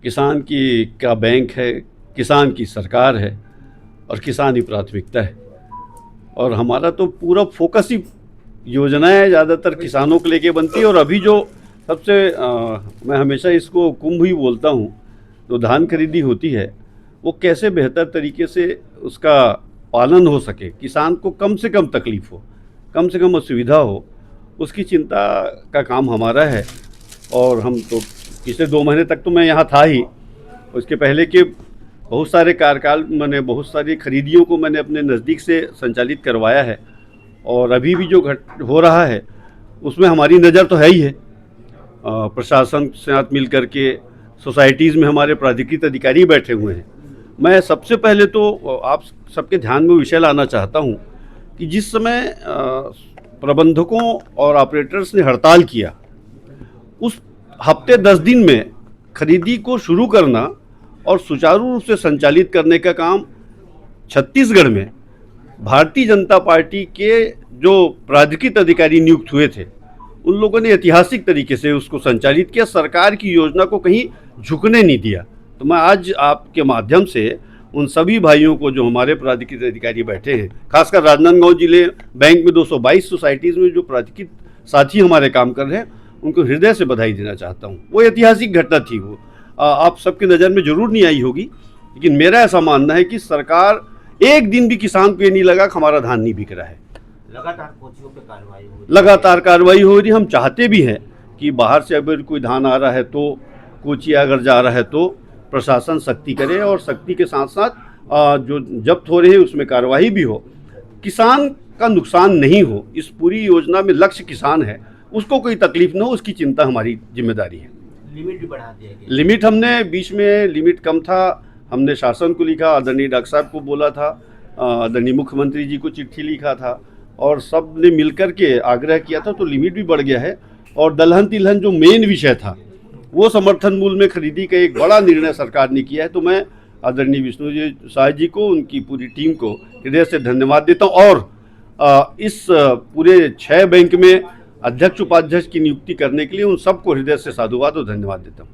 किसान की का बैंक है, किसान की सरकार है और किसान ही प्राथमिकता है। और हमारा तो पूरा फोकस ही योजनाएं ज़्यादातर किसानों को लेके बनती है। और अभी जो सबसे मैं हमेशा इसको कुंभ ही बोलता हूँ, जो धान खरीदी होती है वो कैसे बेहतर तरीके से उसका पालन हो सके, किसान को कम से कम तकलीफ हो, कम से कम असुविधा हो, उसकी चिंता का काम हमारा है। और हम तो पिछले 2 महीने तक तो मैं यहाँ था ही, उसके पहले के बहुत सारे कार्यकाल मैंने बहुत सारी खरीदियों को मैंने अपने नज़दीक से संचालित करवाया है। और अभी भी जो हो रहा है उसमें हमारी नज़र तो है ही है। प्रशासन के साथ मिल करके सोसाइटीज़ में हमारे प्राधिकृत अधिकारी बैठे हुए हैं। मैं सबसे पहले तो आप सबके ध्यान में विषय लाना चाहता हूं कि जिस समय प्रबंधकों और ऑपरेटर्स ने हड़ताल किया, उस हफ्ते 10 दिन में खरीदी को शुरू करना और सुचारू रूप से संचालित करने का काम छत्तीसगढ़ में भारतीय जनता पार्टी के जो प्राधिकृत अधिकारी नियुक्त हुए थे उन लोगों ने ऐतिहासिक तरीके से उसको संचालित किया, सरकार की योजना को कहीं झुकने नहीं दिया। तो मैं आज आपके माध्यम से उन सभी भाइयों को जो हमारे प्राधिकृत अधिकारी बैठे हैं, खासकर राजनांदगांव जिले बैंक में 222 सोसाइटीज़ में जो प्राधिकृत साथी हमारे काम कर रहे हैं, उनको हृदय से बधाई देना चाहता हूँ। वो ऐतिहासिक घटना थी, वो आप सबकी नज़र में जरूर नहीं आई होगी, लेकिन मेरा ऐसा मानना है कि सरकार एक दिन भी किसान को ये नहीं लगा कि हमारा धान नहीं बिक रहा है। लगातार कार्रवाई हो रही। हम चाहते भी हैं कि बाहर से अगर कोई धान आ रहा है तो कोचिया अगर जा रहा है तो प्रशासन सख्ती करे और सख्ती के साथ साथ जो जब्त हो रहे हैं उसमें कार्रवाई भी हो, किसान का नुकसान नहीं हो। इस पूरी योजना में लक्ष्य किसान है, उसको कोई तकलीफ न हो, उसकी चिंता हमारी जिम्मेदारी है। लिमिट भी बढ़ा दिया गया। लिमिट हमने बीच में लिमिट कम था, हमने शासन को लिखा, आदरणीय डॉक्टर साहब को बोला था, आदरणीय मुख्यमंत्री जी को चिट्ठी लिखा था और सब ने मिलकर के आग्रह किया था, तो लिमिट भी बढ़ गया है। और दलहन तिलहन जो मेन विषय था वो समर्थन मूल्य में खरीदी का एक बड़ा निर्णय सरकार ने किया है। तो मैं आदरणीय विष्णु जी शाह जी को, उनकी पूरी टीम को हृदय से धन्यवाद देता हूँ। और इस पूरे 6 बैंक में अध्यक्ष उपाध्यक्ष की नियुक्ति करने के लिए उन सबको हृदय से साधुवाद और धन्यवाद देता हूँ।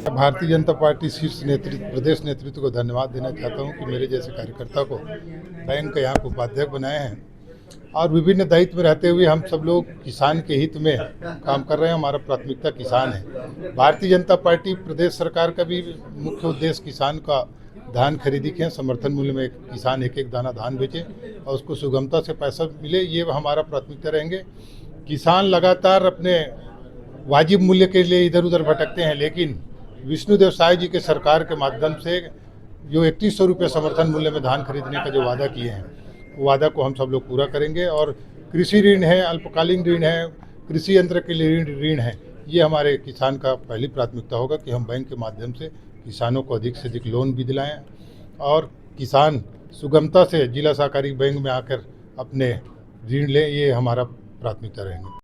भारतीय जनता पार्टी शीर्ष नेतृत्व, प्रदेश नेतृत्व को धन्यवाद देना चाहता हूं कि मेरे जैसे कार्यकर्ता को बैंक का यहाँ को उपाध्यक्ष बनाए हैं और विभिन्न दायित्व में रहते हुए हम सब लोग किसान के हित में काम कर रहे हैं। हमारा प्राथमिकता किसान है। भारतीय जनता पार्टी प्रदेश सरकार का भी मुख्य उद्देश्य किसान का धान खरीदी के समर्थन मूल्य में किसान एक एक दाना धान बेचे और उसको सुगमता से पैसा मिले, ये हमारा प्राथमिकता रहेंगे। किसान लगातार अपने वाजिब मूल्य के लिए इधर उधर भटकते हैं, लेकिन विष्णुदेव साय जी के सरकार के माध्यम से जो 3100 रुपये समर्थन मूल्य में धान खरीदने का जो वादा किए हैं, वो वादा को हम सब लोग पूरा करेंगे। और कृषि ऋण है, अल्पकालीन ऋण है, कृषि यंत्र के लिए ऋण है, ये हमारे किसान का पहली प्राथमिकता होगा कि हम बैंक के माध्यम से किसानों को अधिक से अधिक लोन भी दिलाएं और किसान सुगमता से जिला सहकारी बैंक में आकर अपने ऋण लें, ये हमारा प्राथमिकता रहेंगे।